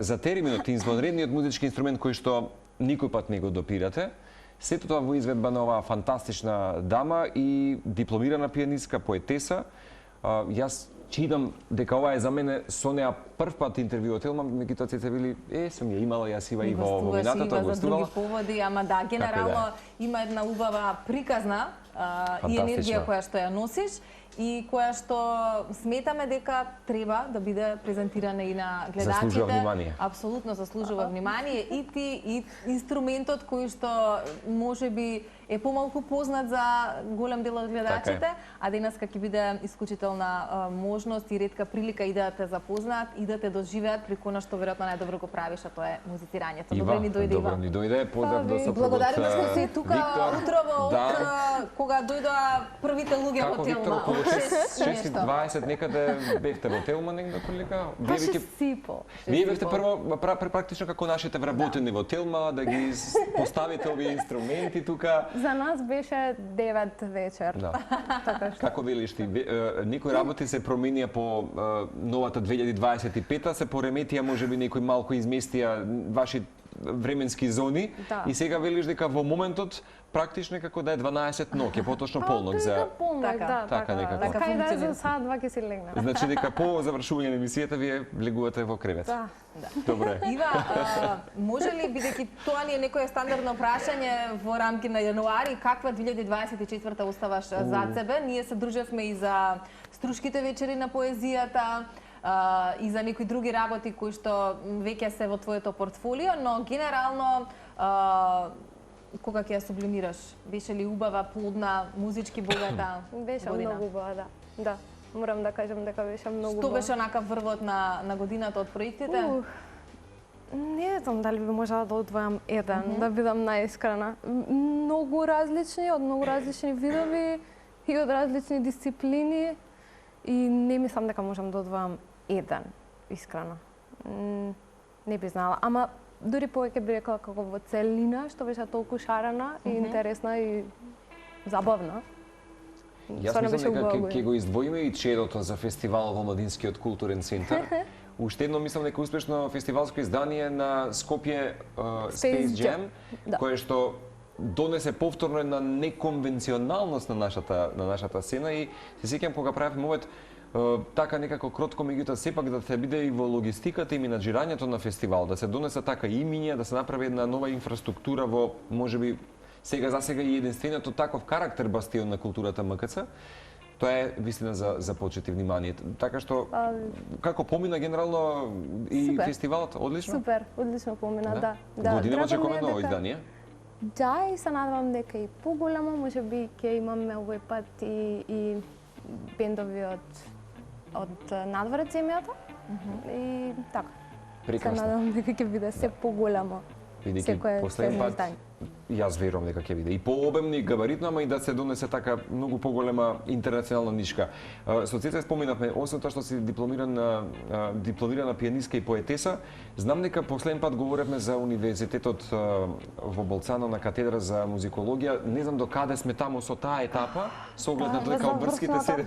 за терминот извонредниот музички инструмент кој што никој пат не го допирате, сето тоа во изведба на оваа фантастична дама и дипломирана пианистка, поетеса. Јас читам дека ова е за мене со неа прв пат интервју од Елма, меѓутоа сите вели, сум ја имала јас ива и во минатото, гостуваш за други поводи, ама да, генерално има една убава приказна и енергија која што ја носиш и која што сметаме дека треба да биде презентирана и на гледачите. Заслужува внимание. Апсолутно заслужува внимание и ти и инструментот кој што можеби е помалку познат за голем дел од гледачите, а денеска ќе биде исклучителна можност и ретка прилика и да те запознаат и да те доживеат преку она што веројатно најдобро го правиш, а тоа е музицирањето. Добро ни дојде, Ива. Добро ни дојде, поздрав до сопругот. Благодариме што си тука утрово, кога дојдоа првите луѓе во Телма. 6:20 некаде бевте во Телма негде прилика. Вие бевте прво практично како нашите вработени во Телма да ги поставите овие инструменти тука. За нас беше 9 вечер. Да. Како велиш ти, никои работи се променија по новата 2025-та, се пореметија, можеби некои малку изместија ваши временски зони и сега велиш дека во моментот практично како да е 12 ноќ, поточно полнок за така некако. Кај да за сад 2 ќе си легнам. Значи дека по завршување на емисијата вие влегувате во кревет. Да. Добре. Ива, може ли, бидејќи тоа ни е некое стандардно прашање во рамки на јануари, каква 2024 оставаш зад себе? Ние се дружевме и за струшките вечери на поезијата, и за некои други работи кои што веќе се во твоето портфолио, но генерално кога ќе ја сублимираш? Беше ли убава, плодна, музички богата? Беше многу убава, да. Морам да кажам дека беше многу убава. Што беше онака врвот на годината од проектите? Не знам дали би можела да одвојам еден, да бидам најискрена. Многу различни, од многу различни видови и од различни дисциплини и не мислам дека можам да одвојам еден, искрено. Не би знала, ама дури повеќе би рекла како во целина, што беше толку шарена и интересна и забавна. Јас мислам дека ќе го издвоиме и чедото за фестивал во Младинскиот културен центар. Уште едно мислам дека успешно фестивалско издание на Скопје Space Jam, кое што донесе повторно една неконвенционалност на нашата сцена и се сеќам кога правевме овој така некако кротко, меѓутоа сепак да се биде и во логистиката и менаџирањето на фестивал, да се донесе така имиња, да се направи една нова инфраструктура во можеби сега и единствениот таков карактер бастион на културата МКЦ. Тоа е вистина за почет и внимание. Така што како помина генерално и фестивалот, одлично? Супер, одлично помина, да. Годинава очекуваме ново издание? Да, и се надевам дека и поголемо, можеби ќе имаме овој пат и бендови од надворот земјата и така. Прекрасно. Се надевам дека ќе биде се поголемо. Бидејќи последен пат јас верувам дека ќе биде и пообемни, габаритно, ама и да се донесе така многу поголема интернационална нишка. Со Цеца споминавме, освен тоа што си дипломирана пианистка и поетеса, знам дека последен пат говоревме за универзитетот во Болцано на катедра за музикологија. Не знам до каде сме таму со таа етапа, со оглед на дека обврските се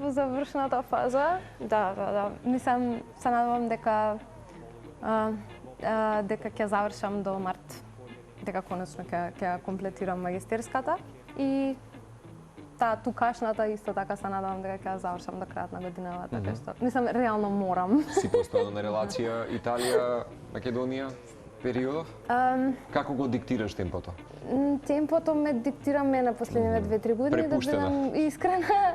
во завршната фаза. Да. Мислам, се надевам дека ќе завршам до март, дека конечно ќе комплетирам магистерската и тукашната исто така се надевам дека ќе завршам до крајот на годината, така што мислам реално морам. Си постојано на релација Италија, Македонија периодов? Како го диктираш темпото? Темпото ме диктира мене последниве 2-3 години, да бидам искрена.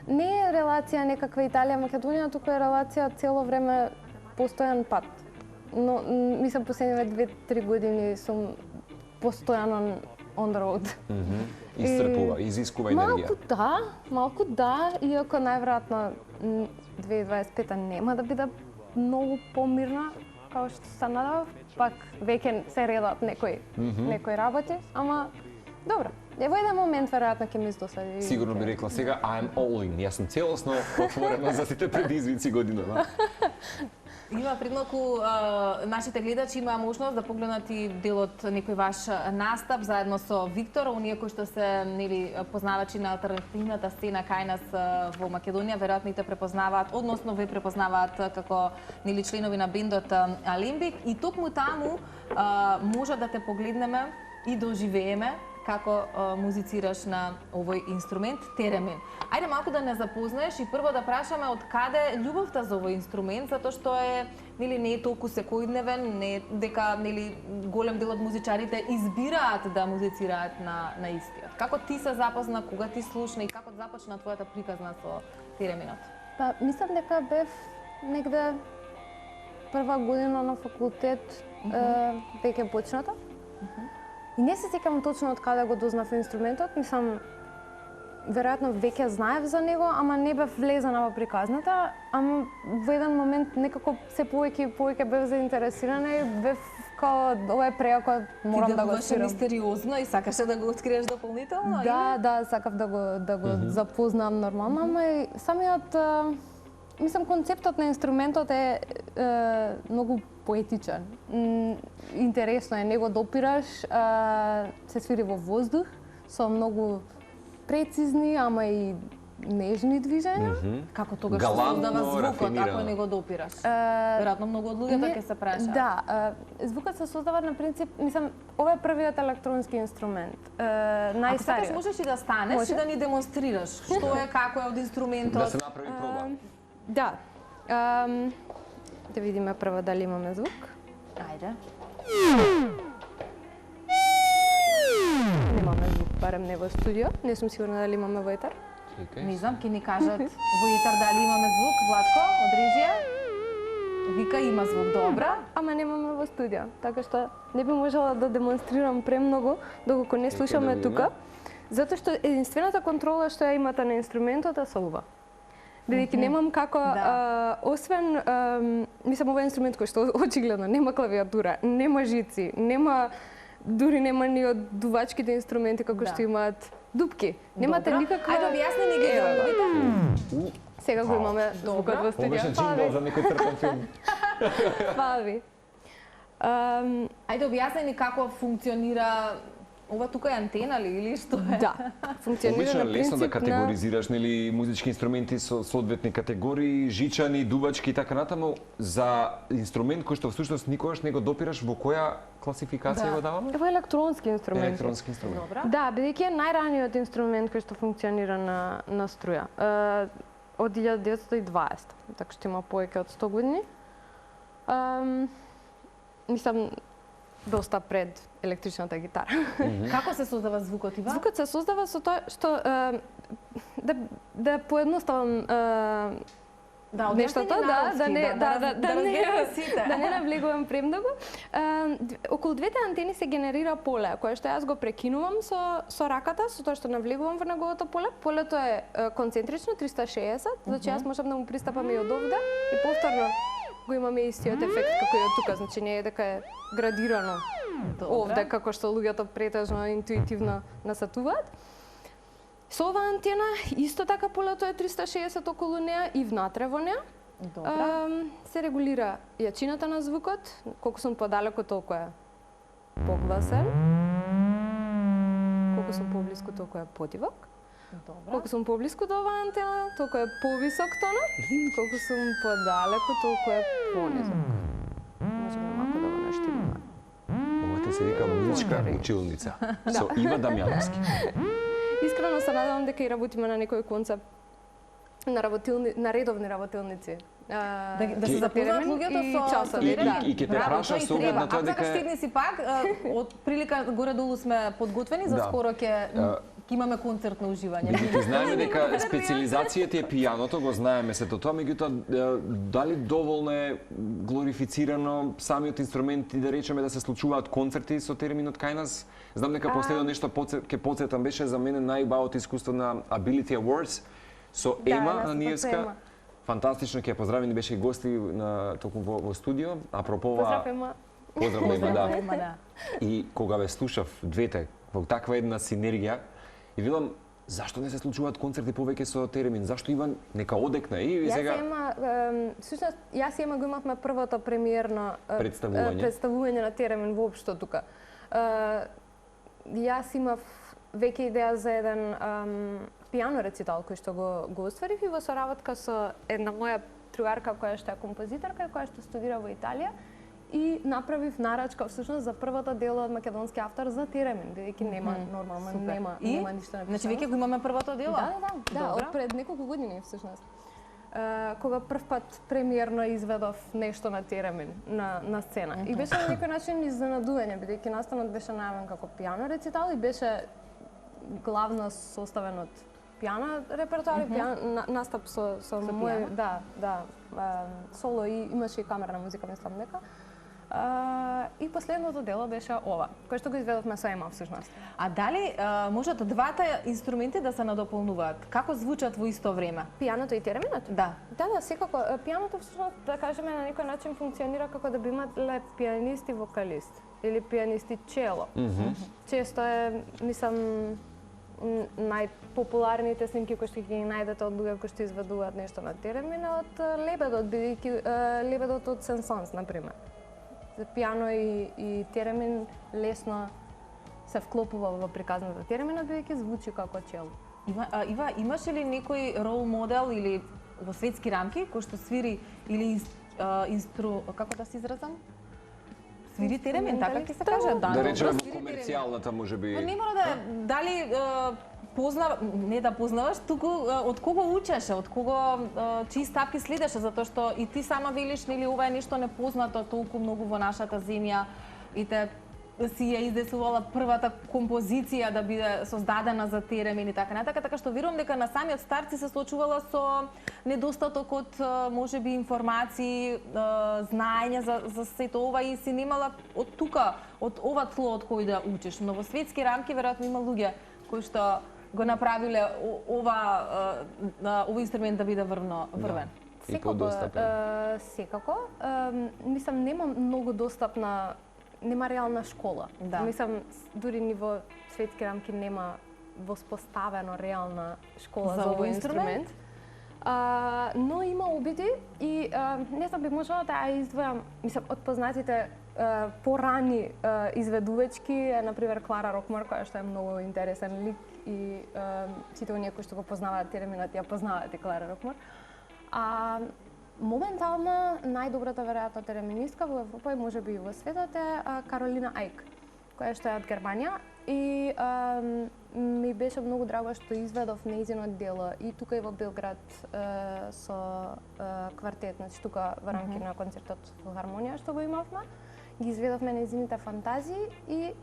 Не е релација некаква Италија, Македонија, туку е релација цело време постојан пат. Но мислам последниве 2-3 години сум постојано on the road. Исцрпува, изискува енергија. Малку да, иако најверојатно 2025 нема да биде многу помирна, као што се надав, пак веќе се редат некои работи, ама добро. Во еден момент веројатно ќе ми издосади. Сигурно би рекла сега I'm all in. Јас сум целосно отворена за сите предизвици годинава. Има предмалку нашите гледачи има можност да погледнат и дел од некој ваш настап заедно со Виктор, оние кои што се нели познавачи на алтернативната сцена кај нас во Македонија, веројатно и те препознаваат, односно ве препознаваат како нели членови на бендот Алембик и токму таму може да те погледнеме и доживееме како музицираш на овој инструмент теремен. Ајде малку да не запознаеш и прво да прашаме од каде љубовта за овој инструмент, затоа што нели не е толку секојдневен, не дека нели голем дел од музичарите избираат да музицираат на истиот. Како ти се запозна, кога ти слушна и како започна твојата приказна со теременот? Па, мислам дека бев негде прва година на факултет веќе почната. И не се сеќавам точно од каде го дознав инструментот, мислам, веројатно веќе знаев за него, ама не бев влезена во приказната, ама во еден момент некако се повеќе бев заинтересирана и бев као ова е преако, морам да го свирам. Мистериозно и сакаше да го откриеш дополнително? Да, сакав да го запознам нормално, ама и самиот мислам концептот на инструментот е многу поетичен. Интересно е, него допираш, се свири во воздух со многу прецизни, ама и нежни движења. Како тогаш се создава звукот ако не го допираш? Веројатно многу од луѓето ќе се прашаат. Да, звукот се создава на принцип, мислам, ова е првиот електронски инструмент. Ако сакаш можеш и да станеш и да ни демонстрираш што е, како е од инструментот. Да се направи проба. Да. Да видиме прво дали имаме звук. Ајде. Немаме звук, барем не во студио. Не сум сигурна дали имаме во етер. Не знам, ќе ни кажат во етер дали имаме звук. Владко, од режија. Вика има звук, добра. Ама немаме во студио, така што не би можела да демонстрирам премногу доколку не слушаме тука. Затоа што единствената контрола што ја имате на инструментот е со ова. Бидејќи немам како, освен, мислам, ова е инструмент кој што очигледно нема клавиатура, нема жици, дури нема ни од дувачките инструменти како што имаат дупки. Немате никаква... Ајде, објасни ни ги звуковите. Сега го имаме звукот во студио. Обичен джингл за некој цртан филм. Фала ви. Ајде, објасни ни како функционира ова тука е антена ли или што е? Да, функционира Обично на е лесно да принцип категоризираш нели музички инструменти со соодветни категории, жичани, дубачки и така натаму. За инструмент кој што всушност никогаш не го допираш, во која класификација го даваме? Ево електронски инструмент. Електронски инструмент. Добра. Да, бидејќи е најраниот инструмент кој што функционира на струја. Од 1920, така што има повеќе од 100 години. Мислам, доста пред електричната гитара. Како се создава звукот, Ива? Звукот се создава со тоа што да поедноставам нештото, да не навлегувам премногу. Околу двете антени се генерира поле, кое што јас го прекинувам со раката, со тоа што навлегувам во неговото поле. Полето е концентрично 360, значи јас можам да му пристапам и од овде и повторно го имаме истиот ефект како и од тука, значи не е дека е градирано овде како што луѓето претежно интуитивно насетуваат. Со оваа антена исто така полето е 360 околу неа и внатре во неа. Се регулира јачината на звукот, колку сум подалеку толку е погласен. Колку сум поблиску толку е потивок. Колку сум поблиску до оваа антена, толку е повисок тонот. Колку сум подалеку толку е понизок. Можеме малку да го наштиваме. Ова се вика музичка училница со Ива Дамјановски. Искрено се надевам дека и работиме на некој концепт на редовни работилници. Да се запознаат луѓето со часови. И ќе те праша со оглед на тоа дека... Ако стигни си пак, од прилика горе-долу сме подготвени, за скоро ќе имаме концерт на уживање. Меѓутоа знаеме дека специализацијата е пијаното, го знаеме сето тоа, меѓутоа дали доволно е глорифицирано самиот инструмент и да речеме да се случуваат концерти со терминот кај нас? Знам дека последно нешто ќе потсетам беше за мене најубавото искуство на Ability Awards со Ема Аниевска. Фантастично, ќе ја поздравим, беше и гости токму во студио. Апропо ова... Поздрав Ема, да. И кога ве слушав двете во таква една синергија, и видам Зашто не се случуваат концерти повеќе со теремин? Зашто Иван нека одекне и сега Всушност, јас и Ема го имавме првото премиерно представување на теремин воопшто тука. Јас имав веќе идеја за еден пијано рецитал кој што го остварив и во соработка со една моја другарка која што е композиторка и која што студира во Италија и направив нарачка всушност за првото дело од македонски автор за теремин, бидејќи нема нормално нема ништо напишано. Значи веќе го имаме првото дело? Да, од пред неколку години всушност. Кога прв пат премиерно изведов нешто на теремин на сцена. И беше на некој начин изненадување, бидејќи настанот беше најавен како пијано рецитал и беше главно составен од пијано репертоар и настап со мој соло и имаше и камерна музика, мислам дека. И последното дело беше ова, кој што го изведовме со Ема всушност. А дали можат двата инструменти да се надополнуваат? Како звучат во исто време? Пијаното и тереминот? Да. Да, секако. Пијаното всушност, да кажеме, на некој начин функционира како да би имале пијанист и вокалист или пијанист и чело. Често е, мислам, најпопуларните снимки кои што ќе ги најдете од луѓе кои што изведуваат нешто на теремин од Лебедот, бидејќи Лебедот од Сен-Санс, например. За пијано и теремин лесно се вклопува во приказната тереминот, бидејќи звучи како чело. Ива, имаше ли некој рол модел или во светски рамки кој што свири или како да се изразам? Свири теремин, така ќе се каже, да речеме во комерцијалната можеби. Не мора да дали не да познаваш, туку од кого учеше, од кого чии стапки следеше, затоа што и ти сама велиш нели ова е нешто непознато толку многу во нашата земја и те си ја издесувала првата композиција да биде создадена за теремин и така натака, така што верувам дека на самиот старт си се соочувала со недостаток од можеби информации, знаење за сето ова и си немала од тука, од ова тло од кој да учиш, но во светски рамки веројатно има луѓе кои што го направиле овој инструмент да биде врвен. Секако. Мислам, нема многу достапна, нема реална школа. Да. Мислам, дури ниво светски рамки нема воспоставено реална школа за овој инструмент. Но има обиди и не знам, би можела да ја издвојам, мислам, од познатите порани изведувачки е, например, Клара Рокмар, која што е многу интересен лик и сите оние кои што го познаваат тереминот ја познаваат и Клара Рокмар. Моментално најдобрата веројатно тереминистка во Европа и можеби и во светот е Каролина Айк, која што е од Германија и ми беше многу драго што изведов нејзино дело и тука и во Белград со квартет, значи тука во рамки на концертот Филхармонија што го имавме. Ги изведовме нејзините фантазии и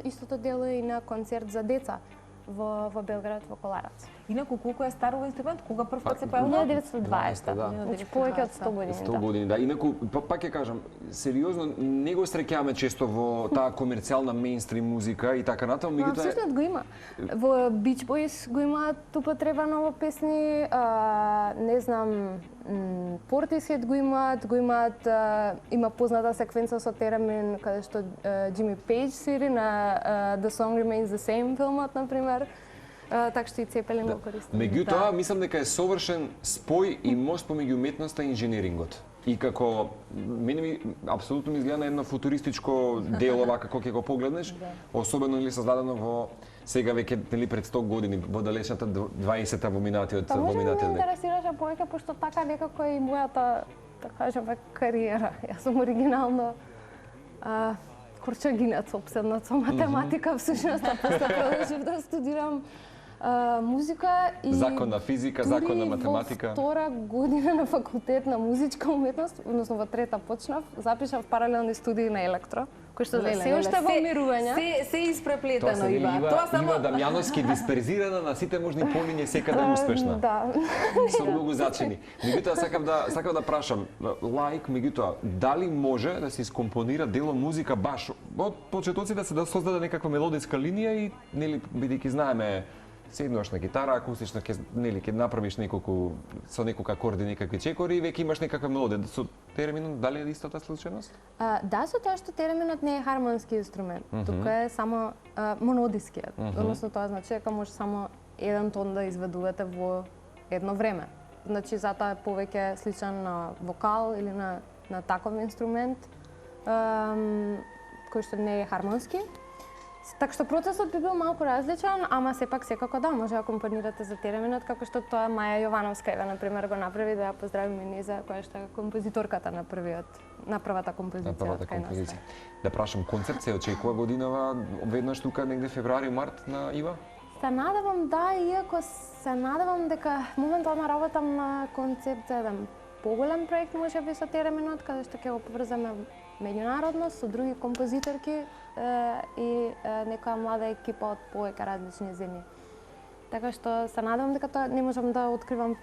истото дело и на концерт за деца во Белград, во Коларац. Инаку, колку е стар овој инструмент? Кога прв пат се појавил? 1920, значи повеќе од 100 години. 100 години, да. Инаку, пак ќе кажам, сериозно, не го среќаваме често во таа комерцијална мејнстрим музика и така натаму, меѓутоа всушност го има. Во Beach Boys го имаат употребано во песни, не знам, Portishead го имаат, има позната секвенца со теремин каде што Джими Пејдж свири на The Song Remains the Same филмот, например. Така што и Цепелин го користи. Меѓутоа, мислам дека е совршен спој и мост помеѓу уметноста и инженерингот. И како мене ми апсолутно ми изгледа на едно футуристичко дело вака како ќе го погледнеш, особено или создадено во сега веќе нели пред 100 години во далечната 20-та во минатиот век. Може да ме интересираше повеќе пошто така некако и мојата, да кажеме, кариера. Јас сум оригинално курчагинец, обседнат со математика, всушност, а после продолжив да студирам музика и закон на физика, закон на математика. Во втора година на факултет на музичка уметност, односно во трета почнав, запишав паралелни студии на електро, кои што се уште во мирување. Се испреплетено, Ива. Тоа само Ива Дамјановски дисперзирана на сите можни полиња секаде успешна. Да. Со многу зачини. Меѓутоа сакав да прашам, лаик, меѓутоа, дали може да се искомпонира дело музика баш од почетоците да создаде некаква мелодиска линија и нели бидејќи знаеме седнуваш на гитара, акустична, ќе направиш со неколку акорди, некакви чекори и веќе имаш некаква мелодија. Со тереминот, дали е истата случајност? Да, со тоа што тереминот не е хармонски инструмент. Тука е само монодискиот. Односно тоа значи дека може само еден тон да изведувате во едно време. Значи затоа е повеќе сличен на вокал или на таков инструмент кој што не е хармонски. Така што процесот би бил малку различен, ама сепак секако да, може да компонирате за тереминот, како што тоа Маја Јовановска еве на пример го направи, да ја поздравиме низа, која што е композиторката на првата композиција. Да прашам, концерт се очекува годинава веднаш тука негде февруари-март на Ива? Се надевам да, иако се надевам дека моментално работам на концепт за еден поголем проект можеби со тереминот, каде што ќе го поврзаме меѓународно со други композиторки и некоја млада екипа од повеќе различни земји. Така што се надевам дека тоа не можам да откривам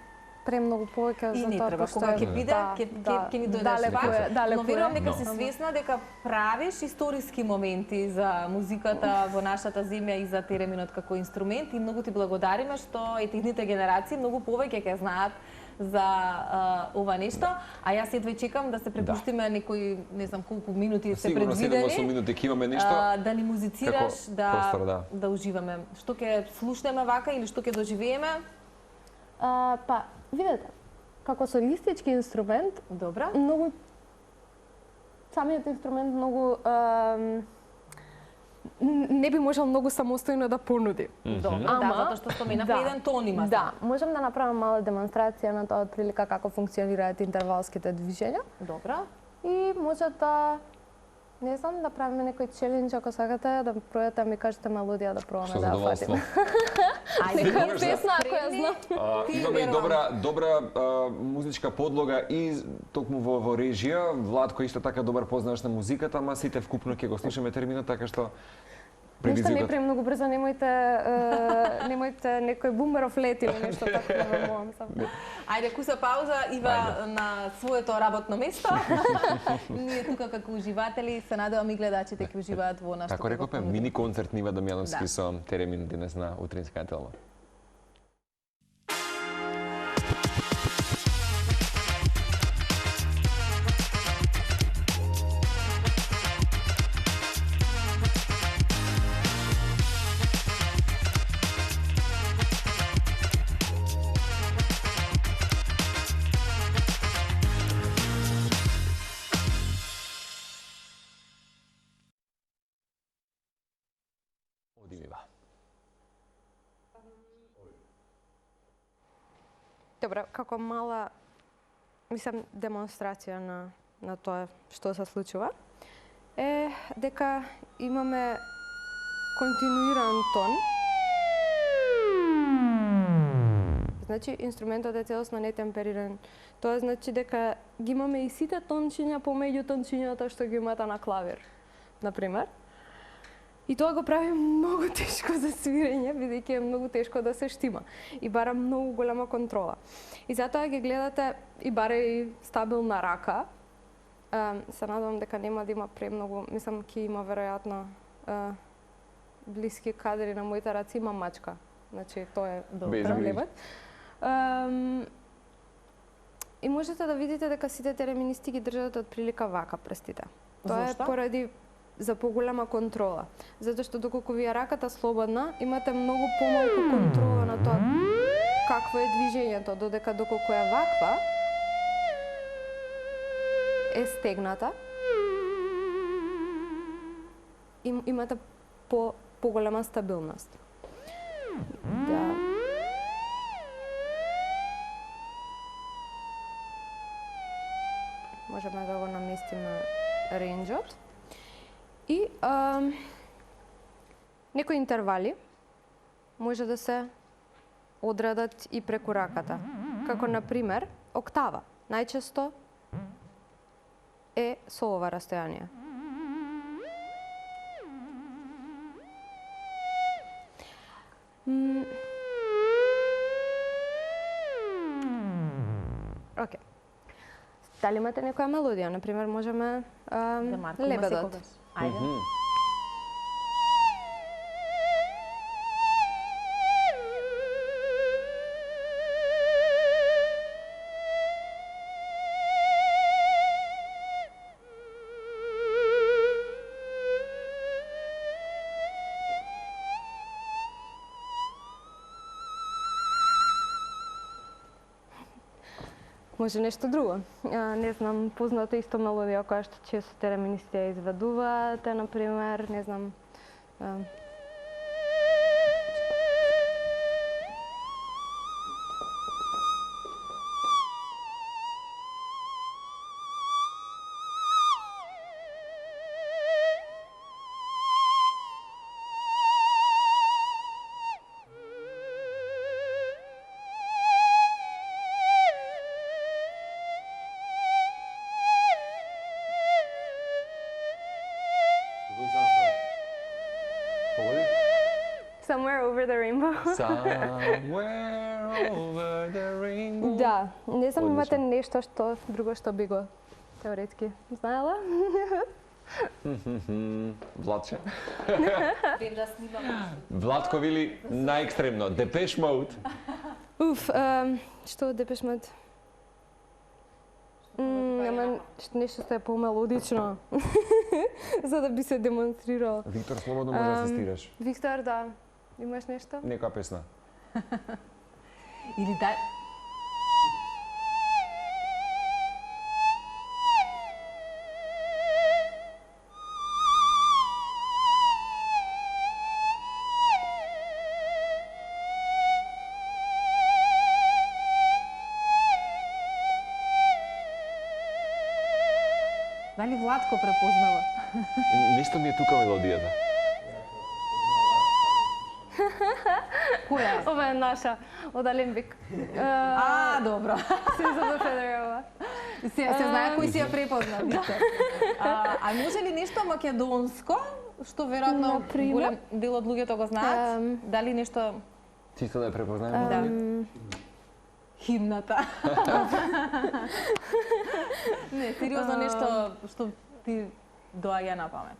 премногу повеќе за тоа. И не треба, кога ќе биде, ќе ни дојдеш пак. Но верувам дека си свесна дека правиш историски моменти за музиката во нашата земја и за тереминот како инструмент и многу ти благодариме што етихните генерации многу повеќе ќе знаат за ова нешто, а јас едва чекам да се препуштиме некои, не знам колку минути се предвидени. Сигурно 7-8 минути ќе имаме нешто. Да ни музицираш, да уживаме. Што ќе слушнеме вака или што ќе доживееме? Па, видете, како солистички инструмент, добра, многу самиот инструмент многу не би можел многу самостојно да понуди. Добро, затоа што споменавме еден тон има. Да, можам да направам мала демонстрација на тоа отприлика како функционираат интервалските движења. Добро. И може да, не знам, да правиме некој челендж ако сакате, да пројдете ми кажете мелодија да пробаме да ја фатиме. Некоја песна ако ја знам. Имаме и добра музичка подлога и токму во режија. Владко исто така добар познавач на музиката, ама сите вкупно ќе го слушаме терминот, така што нешто не премногу брзо, немојте некој бумеров лет или нешто така да ве молам само. Ајде, куса пауза, Ива на своето работно место. Ние тука како уживатели се надевам и гледачите ќе уживаат во нашето. Како рековме, мини концерт на Ива Дамјановски со теремин денес на утринска телма. Добро, како мала, мислам, демонстрација на тоа што се случува, е дека имаме континуиран тон. Значи, инструментот е целосно нетемпериран. Тоа значи дека ги имаме и сите тончиња помеѓу тончињата што ги имате на клавир, например. И тоа го прави многу тешко за свирење, бидејќи е многу тешко да се штима и бара многу голема контрола. И затоа ги гледате и бара и стабилна рака. Се надевам дека нема да има премногу, мислам ќе има веројатно блиски кадри на моите раци, има мачка. Значи тоа е проблемот. И можете да видите дека сите тереминисти ги држат од прилика вака прстите. Тоа е поради за поголема контрола. Затоа што доколку ви е раката слободна, имате многу помалку контрола на тоа какво е движењето, додека доколку е ваква, е стегната, имате поголема стабилност. Да. Можеме да го наместиме рейнџот. И некои интервали може да се одредат и преку раката. Како, например, октава. Најчесто е со ова растојание. Окей. Дали имате некоја мелодија? Например, можеме лебедот. Ајде. Може нешто друго. Не знам, позната исто мелодија која што често тереминисти ја изведуваат, например, не знам. Somewhere over the rainbow. Somewhere over the rainbow. Да, не знам имате Одлично. нешто што друго што би го теоретски знаела? Владче? Вем да снимам. Владко вели најекстремно. Depeche Mode. Уф, што од Depeche Mode? Ама нешто што е помелодично. За да би се демонстрирало. Виктор, слободно може да асистираш. Виктор, да. Имаш нешто? Некоја песна. Или да... Дали Владко препознава? Нешто ми е тука мелодијата. Која е? Ова е наша, од Алембик. Добро. Сеза Федерова. Се знае кој си ја препозна, Виктор. А може ли нешто македонско, што веројатно Например? голем дел од луѓето го знаат? Дали нешто Чисто да ја препознаеме. Да. Химната? Не, сериозно нешто што ти доаѓа на памет.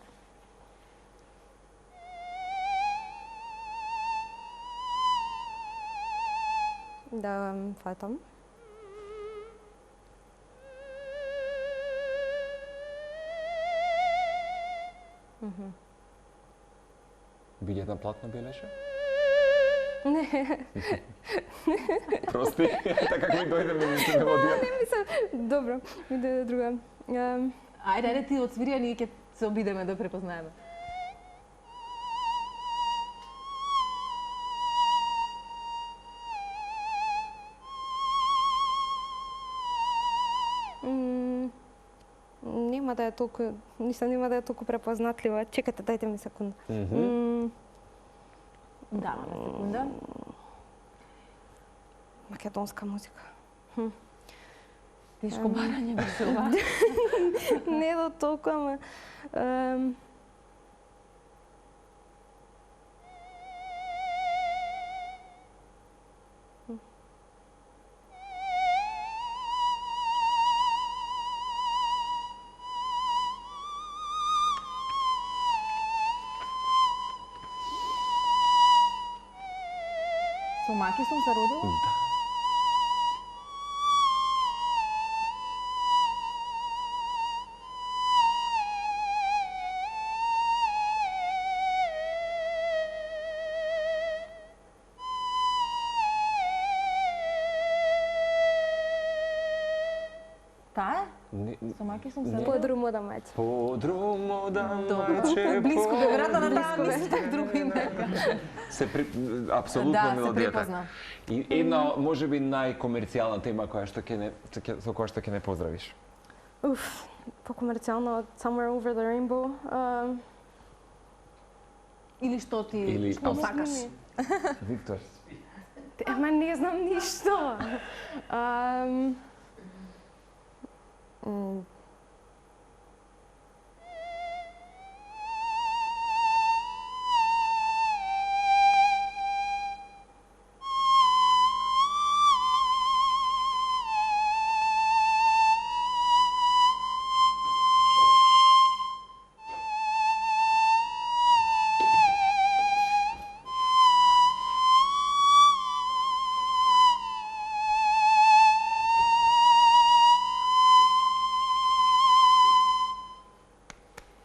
Да, фатам. Билет на платно белеше? Не, Прости, така како ми дојде ми мелодијата. мислам, добро, иде друга. Ајде ти отсвири, а ние ќе се обидеме да препознаеме. Нема да е толку, нема да е толку препознатлива. Чекате, дајте ми секунда. Да, на секунда. Македонска музика. Тешко барање беше ова. Не до толку, ама... Со маки сум се родила? Да. Таа? Не- Со маки сум се Не. родила? Подрумо да мајче. Подрумо да Добро. маче Близко бе, веројатно на таа Близко бе. мислите друго име. се апсолутно Да, се мелодијата. препозна. И една можеби најкомерцијална тема која што со која што ќе не поздравиш. Уф, по-комерцијално од Somewhere Over the Rainbow. Или што ти Или- што сакаш? Виктор. Ема не знам ништо.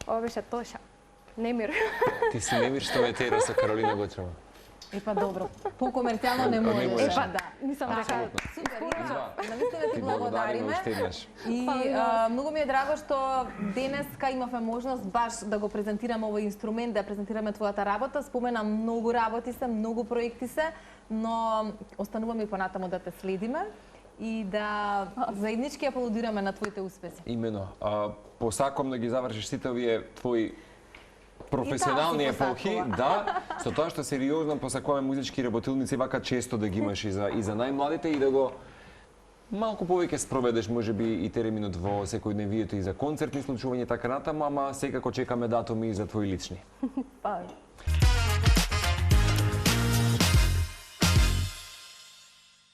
Ова беше Тоша. Немир. Ти си немир што ме тера со Каролина Гочева. Епа добро. По-комерцијално не можеш. Па, нисам рекла. Супер, Да. навистина ти Ти благодариме благодариме. уште еднаш. И многу ми е драго што денеска имавме можност баш да го презентираме овој инструмент, да презентираме твојата работа. Спомена многу работи се, многу проекти се, но остануваме и понатаму да те следиме и да заеднички аплодираме на твоите успеси. Имено. Посакам да ги завршиш сите овие твои професионални И таа си епохи, посакува. да, со тоа што сериозно посакуваме музички работилници, вака често да ги имаш и за најмладите и да го малку повеќе спроведеш можеби и терминот во секојдневието и за концертни случувања така натаму, ама секако чекаме датуми и за твои лични. Па,